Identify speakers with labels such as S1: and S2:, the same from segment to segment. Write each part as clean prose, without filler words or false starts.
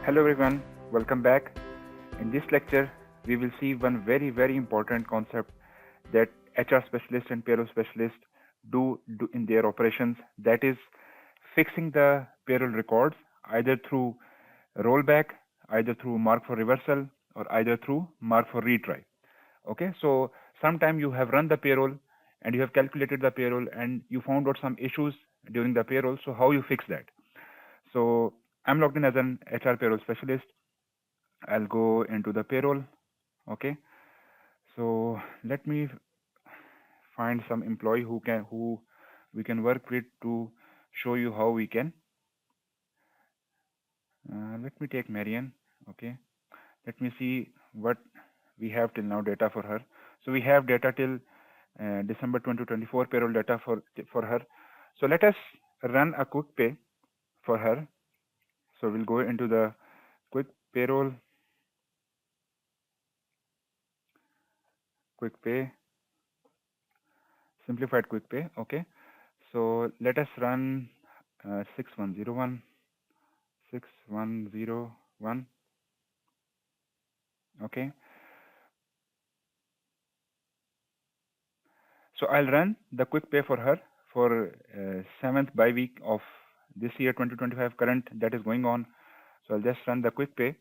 S1: Hello everyone, welcome back. In this lecture, we will see one very important concept that HR specialists and payroll specialists do in their operations, that is fixing the payroll records either through rollback, either through mark for reversal, or either through mark for retry. Okay, so sometime you have run the payroll and you have calculated the payroll and you found out some issues during the payroll. So how you fix that? So I'm logged in as an HR payroll specialist. I'll go into the payroll. Okay, so let me find some employee who we can work with to show you how we can. Let me take Marian. Okay, let me see what we have till now data for her. So we have data till December 2024 payroll data for her. So let us run a quick pay for her. So we'll go into the quick payroll, quick pay, simplified quick pay. Okay, so let us run 6101, 6101. Okay, so I'll run the quick pay for her for 7th by week of this year 2025 current that is going on. So I'll just run the quick pay.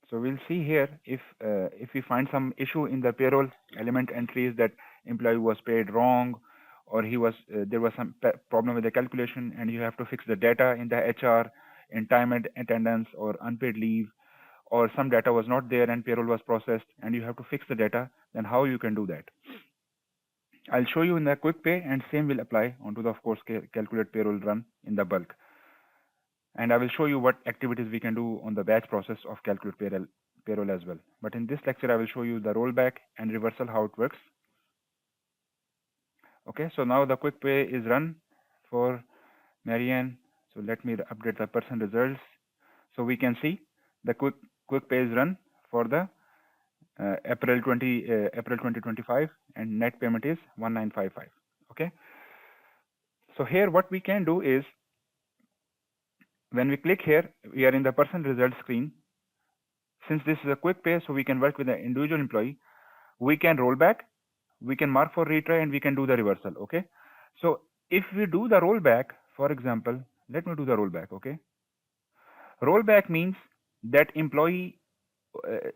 S1: So we'll see here if we find some issue in the payroll element entries that employee was paid wrong, or he was there was some problem with the calculation and you have to fix the data in the HR in time and attendance or unpaid leave, or some data was not there and payroll was processed and you have to fix the data, then how you can do that. I'll show you in the quick pay, and same will apply onto the, of course, calculate payroll run in the bulk. And I will show you what activities we can do on the batch process of calculate payroll as well. But in this lecture, I will show you the rollback and reversal, how it works. Okay, so now the quick pay is run for Marianne. So let me update the person results. So we can see the quick pay is run for the April 2025, and net payment is 1955. Okay, so here what we can do is, when we click here, we are in the person results screen. Since this is a quick pay, so we can work with the individual employee. We can roll back, we can mark for retry, and we can do the reversal. Okay, so if we do the rollback, for example, let me do the rollback. Okay, rollback means that employee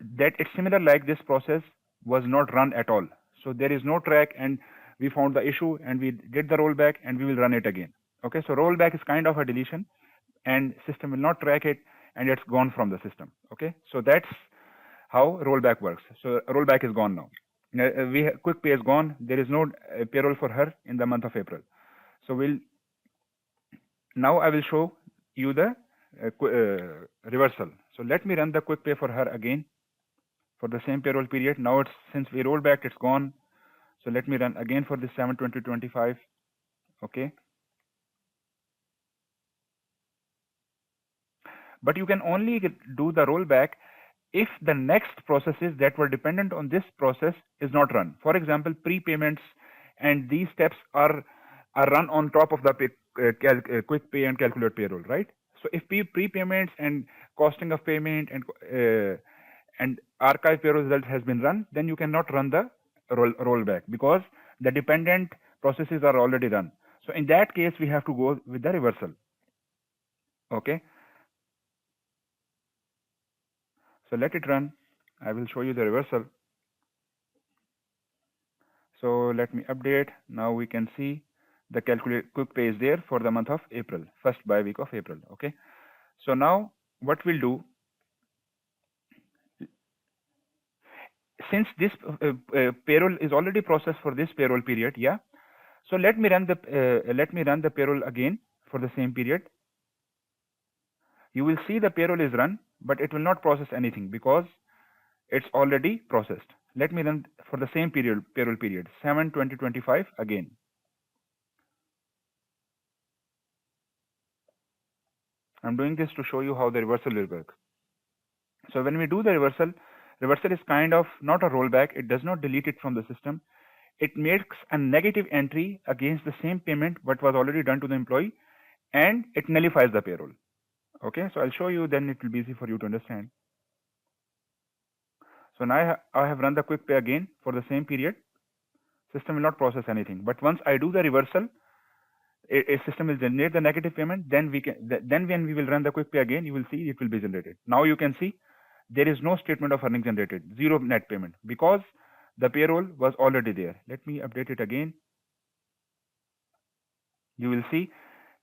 S1: that it's similar like this process was not run at all. So there is no track, and we found the issue and we did the rollback and we will run it again. Okay, so rollback is kind of a deletion, and system will not track it and it's gone from the system. Okay, so that's how rollback works. So rollback is gone now. Quick pay is gone. There is no payroll for her in the month of April. So now I will show you the reversal. So let me run the quick pay for her again for the same payroll period. Now it's, since we rolled back, it's gone. So let me run again for this 7/20/25. Okay, but you can only do the rollback if the next processes that were dependent on this process is not run. For example, prepayments and these steps are run on top of the quick pay and calculate payroll, right? So if prepayments and costing of payment and archive payroll result has been run, then you cannot run the rollback because the dependent processes are already run. So in that case, we have to go with the reversal. Okay. So let it run. I will show you the reversal. So let me update. Now we can see the calculate quick pay is there for the month of April, first by week of April. Okay. So now what we'll do, since this payroll is already processed for this payroll period, yeah. So let me run the payroll again for the same period. You will see the payroll is run, but it will not process anything because it's already processed. Let me run for the same payroll period, 7/20/25 again. I'm doing this to show you how the reversal will work. So when we do the reversal is kind of not a rollback. It does not delete it from the system. it makes a negative entry against the same payment what was already done to the employee, and it nullifies the payroll. Okay, so I'll show you, then it will be easy for you to understand. So now I have run the quick pay again for the same period. System will not process anything, but once I do the reversal, a system will generate the negative payment. Then when we will run the quick pay again, you will see it will be generated. Now you can see there is no statement of earnings generated, zero net payment, because the payroll was already there. Let me update it again. You will see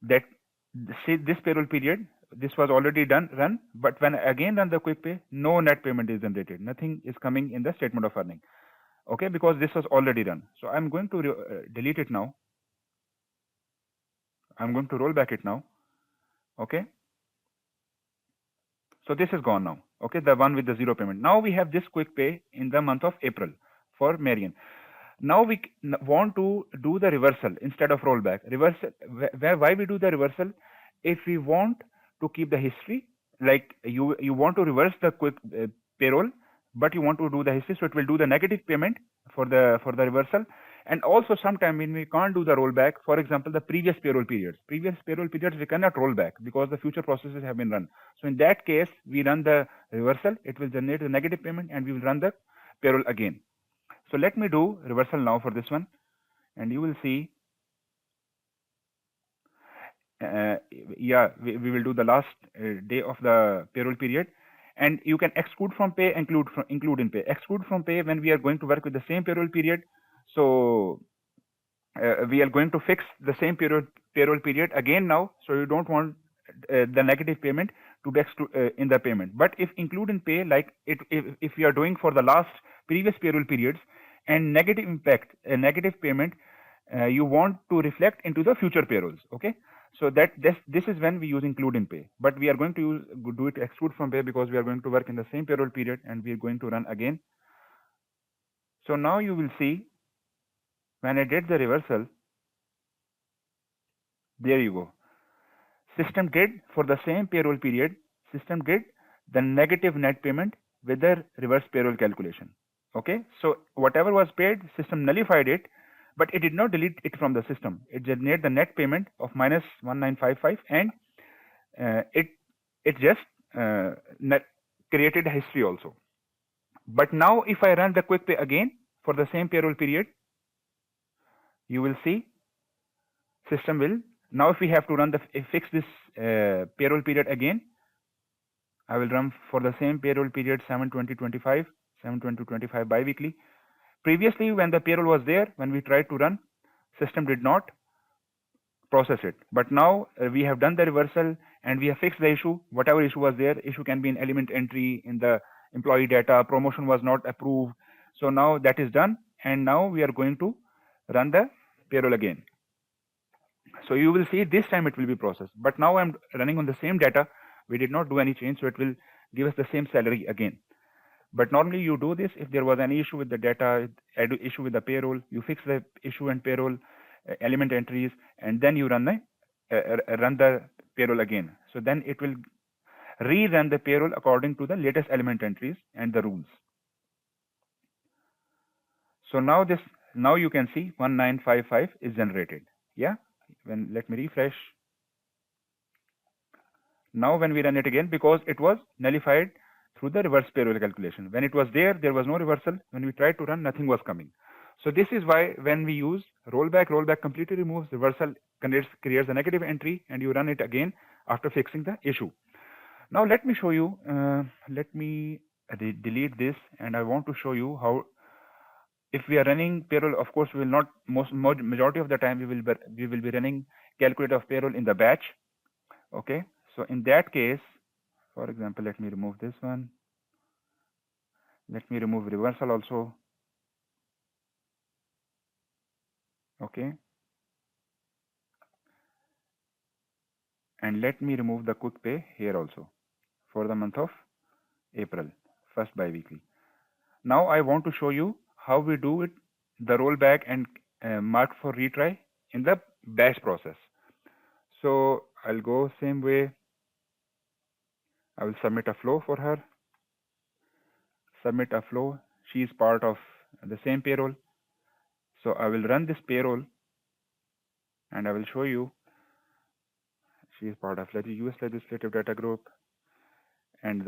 S1: that this payroll period, this was already run, but when I again run the quick pay, no net payment is generated. Nothing is coming in the statement of earning. Okay, because this was already done. So I'm going to delete it now. I'm going to roll back it now. Okay. So this is gone now. Okay, the one with the zero payment. Now we have this quick pay in the month of April for Marian. Now we want to do the reversal instead of rollback. Reversal. Why we do the reversal? If we want to keep the history, like you want to reverse the quick payroll, but you want to do the history, so it will do the negative payment for the reversal. And also sometime when we can't do the rollback, for example, the previous payroll periods we cannot roll back because the future processes have been run. So in that case, we run the reversal, it will generate the negative payment, and we will run the payroll again. So let me do reversal now for this one, and you will see, we will do the last day of the payroll period, and you can exclude from pay, include in pay. Exclude from pay when we are going to work with the same payroll period. So we are going to fix the same payroll period again now. So you don't want the negative payment to be in the payment. But if include in pay, like if you are doing for the last previous payroll periods and negative impact, negative payment, you want to reflect into the future payrolls. Okay, so that this is when we use include in pay. But we are going to do it exclude from pay because we are going to work in the same payroll period and we are going to run again. So now you will see when I did the reversal, there you go. System did for the same payroll period, system did the negative net payment with the reverse payroll calculation. Okay, so whatever was paid, system nullified it, but it did not delete it from the system. It generated the net payment of minus 1955, and it just created a history also. But now if I run the quick pay again for the same payroll period, you will see system will, now if we have to run fix this payroll period again, I will run for the same payroll period 7/20/25, 7/20/25 biweekly. Previously, when the payroll was there, when we tried to run, system did not process it. But now we have done the reversal and we have fixed the issue. Whatever issue was there, issue can be an element entry in the employee data, promotion was not approved. So now that is done, and now we are going to run the payroll again. So you will see this time it will be processed. But now I'm running on the same data. We did not do any change, so it will give us the same salary again. But normally you do this if there was any issue with the data, issue with the payroll, you fix the issue and payroll element entries, and then you run the payroll again. So then it will rerun the payroll according to the latest element entries and the rules. So now you can see 1955 is generated. Yeah. Let me refresh. Now when we run it again, because it was nullified through the reverse payroll calculation. When it was there was no reversal. When we tried to run, nothing was coming. So this is why when we use rollback completely removes reversal, creates a negative entry, and you run it again after fixing the issue. Now let me show you, let me delete this, and I want to show you how, if we are running payroll, of course we will not, majority of the time we will be running calculator of payroll in the batch. Okay, so in that case, for example, let me remove this one. Let me remove reversal also. Okay, and let me remove the quick pay here also for the month of April, first biweekly. Now I want to show you how we do it, the rollback and mark for retry in the batch process. So I'll go same way. I will submit a flow for her. Submit a flow. She is part of the same payroll. So I will run this payroll and I will show you. She is part of US legislative data group, and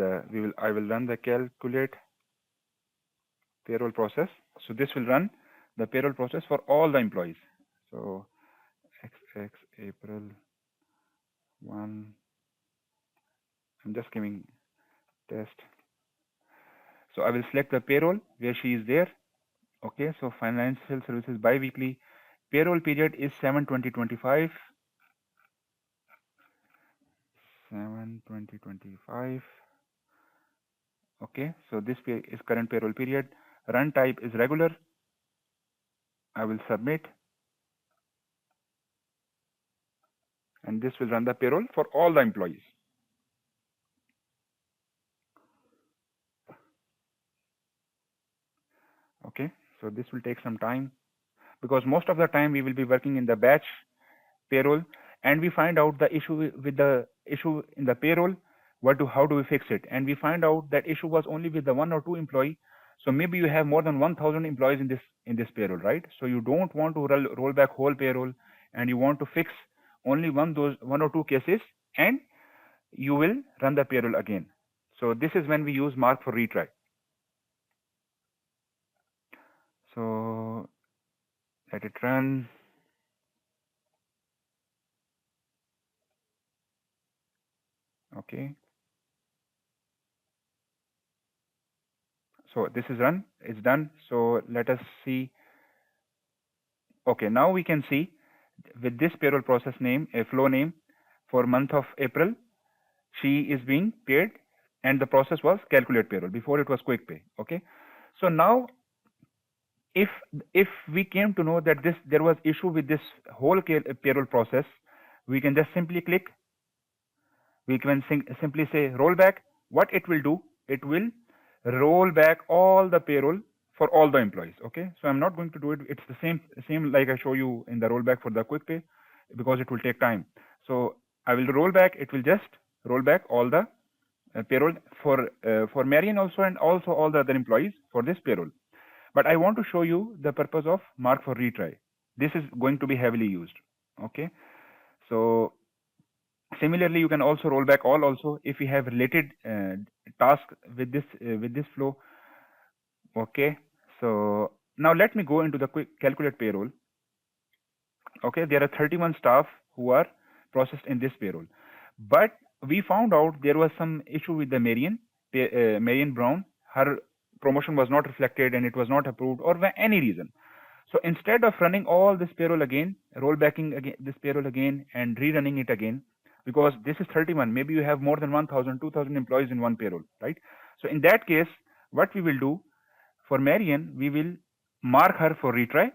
S1: I will run the calculate payroll process. So this will run the payroll process for all the employees. So XX April 1. I'm just giving test. So I will select the payroll where she is there. Okay, so financial services bi-weekly. Payroll period is 7/20/25. 7/20/25. Okay, so this is current payroll period. Run type is regular. I will submit, and this will run the payroll for all the employees. Okay, so this will take some time because most of the time we will be working in the batch payroll, and we find out the issue with the issue in the payroll. How do we fix it? And we find out that issue was only with the 1 or 2 employee. So maybe you have more than 1,000 employees in this payroll, right? So you don't want to roll back whole payroll, and you want to fix only one or two cases, and you will run the payroll again. So this is when we use mark for retry. So let it run. Okay. So this is run. It's done. So let us see. Okay, now we can see with this payroll process name, a flow name for month of April, she is being paid, and the process was calculate payroll. Before it was quick pay. Okay. So now if we came to know that there was issue with this whole payroll process, we can just simply click. We can simply say rollback. What it will do, it will roll back all the payroll for all the employees. Okay, so I'm not going to do it. It's the same like I show you in the rollback for the quick pay, because it will take time. So I will roll back. It will just roll back all the payroll for Marian also, and also all the other employees for this payroll. But I want to show you the purpose of mark for retry. This is going to be heavily used. Okay, so similarly, you can also roll back all also if you have related task with this flow. Okay, so now let me go into the quick calculate payroll. Okay, there are 31 staff who are processed in this payroll, but we found out there was some issue with the Marian Brown. Her promotion was not reflected and it was not approved, or for any reason. So instead of running all this payroll again, rollbacking again this payroll again and rerunning it again, because this is 31, maybe you have more than 1,000, 2,000 employees in one payroll, right? So in that case, what we will do for Marian, we will mark her for retry.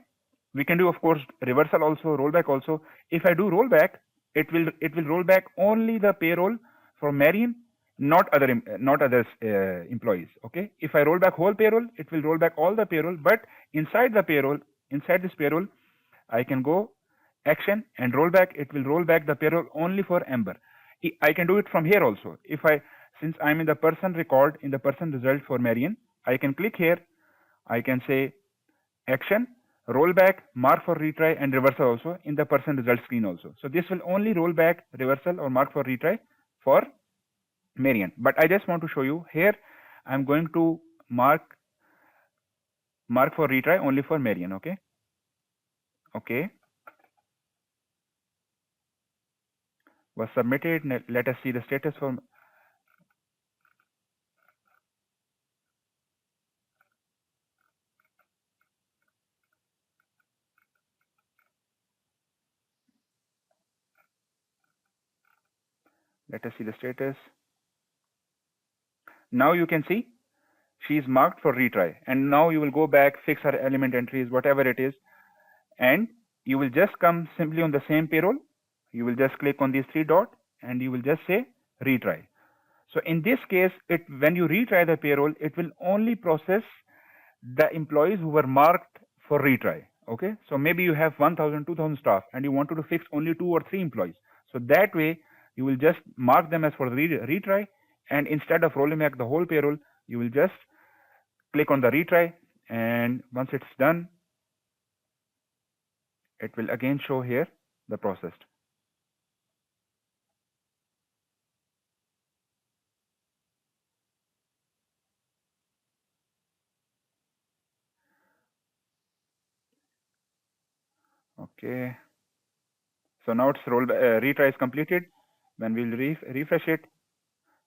S1: We can do, of course, reversal also, rollback also. If I do rollback, it will roll back only the payroll for Marian, not other employees. Okay. If I roll back whole payroll, it will roll back all the payroll. But inside this payroll, I can go action and roll back. It will roll back the payroll only for Amber. I can do it from here also. Since I'm in the person record, in the person result for Marian, I can click here. I can say action, rollback, mark for retry, and reversal also in the person result screen also. So this will only roll back, reversal, or mark for retry for Marian. But I just want to show you here. I'm going to mark for retry only for Marian. Okay. Okay. Was submitted. Let us see the status for. Let us see the status. Now you can see she is marked for retry, and now you will go back, fix her element entries, whatever it is, and you will just come simply on the same payroll. You will just click on these 3 dots and you will just say retry. So in this case, when you retry the payroll, it will only process the employees who were marked for retry. Okay, so maybe you have 1,000, 2,000 staff and you wanted to fix only 2 or 3 employees. So that way you will just mark them as for the retry, and instead of rolling back the whole payroll, you will just click on the retry, and once it's done, it will again show here the processed. Okay. So now it's retry is completed. When we'll refresh it,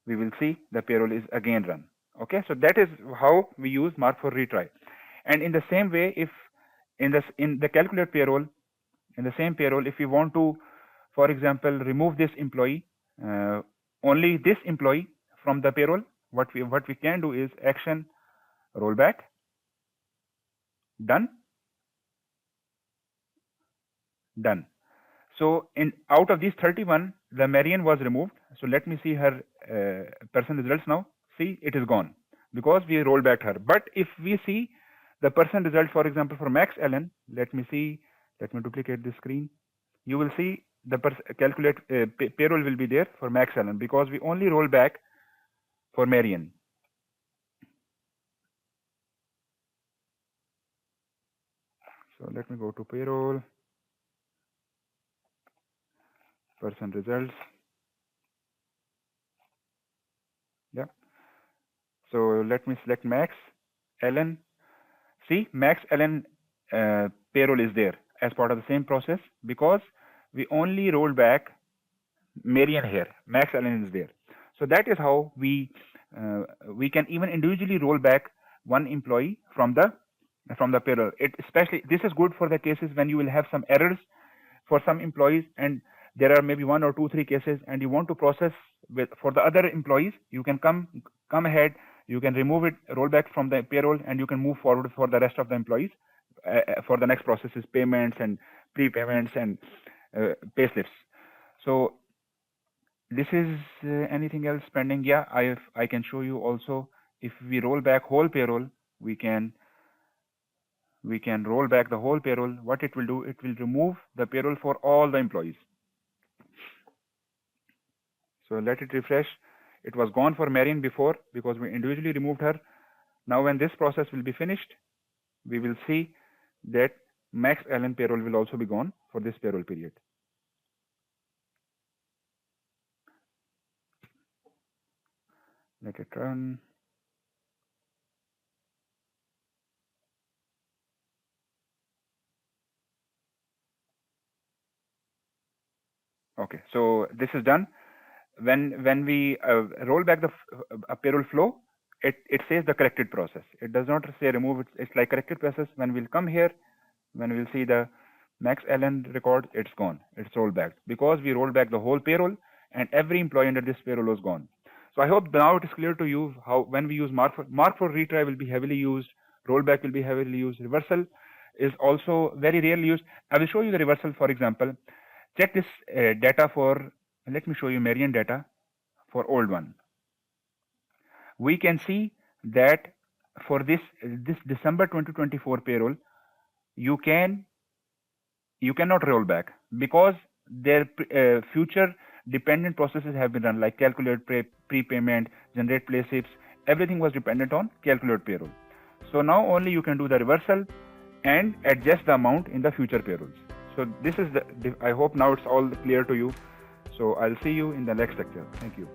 S1: we will see the payroll is again run. Okay, so that is how we use mark for retry. And in the same way, if in the calculate payroll, in the same payroll, if we want to, for example, remove this employee, only this employee from the payroll, what we can do is action rollback, done. So out of these 31, the Marian was removed. So let me see her person results now. See, it is gone because we roll back her. But if we see the person result, for example, for Max Allen, let me duplicate the screen. You will see the calculate payroll will be there for Max Allen because we only roll back for Marian. So let me go to payroll, person results. Yeah. So let me select Max Allen. See, Max Allen payroll is there as part of the same process because we only roll back Marian here. Max Allen is there. So that is how we can even individually roll back one employee from the payroll. Especially this is good for the cases when you will have some errors for some employees and there are maybe 1 or 2, 3 cases and you want to process for the other employees. You can come ahead. You can remove it, roll back from the payroll, and you can move forward for the rest of the employees for the next processes, payments and prepayments and payslips. So this is anything else pending? Yeah, I can show you also. If we roll back whole payroll, we can roll back the whole payroll. What it will do, it will remove the payroll for all the employees. So let it refresh. It was gone for Marian before because we individually removed her. Now when this process will be finished, we will see that Max Allen payroll will also be gone for this payroll period. Let it run. Okay, so this is done. When we roll back the payroll flow, it says the corrected process. It does not say remove. It's like corrected process. When we'll come here, when we'll see the Max Allen record, it's gone. It's rolled back because we rolled back the whole payroll and every employee under this payroll was gone. So I hope now it is clear to you how when we use mark for retry will be heavily used, rollback will be heavily used, reversal is also very rarely used. I will show you the reversal. For example, check this data for. Let me show you Marian data for old one. We can see that for this December 2024 payroll, you cannot roll back because their future dependent processes have been run, like calculate prepayment, generate playslips. Everything was dependent on calculate payroll. So now only you can do the reversal and adjust the amount in the future payrolls. So this is I hope now it's all clear to you. So I'll see you in the next lecture. Thank you.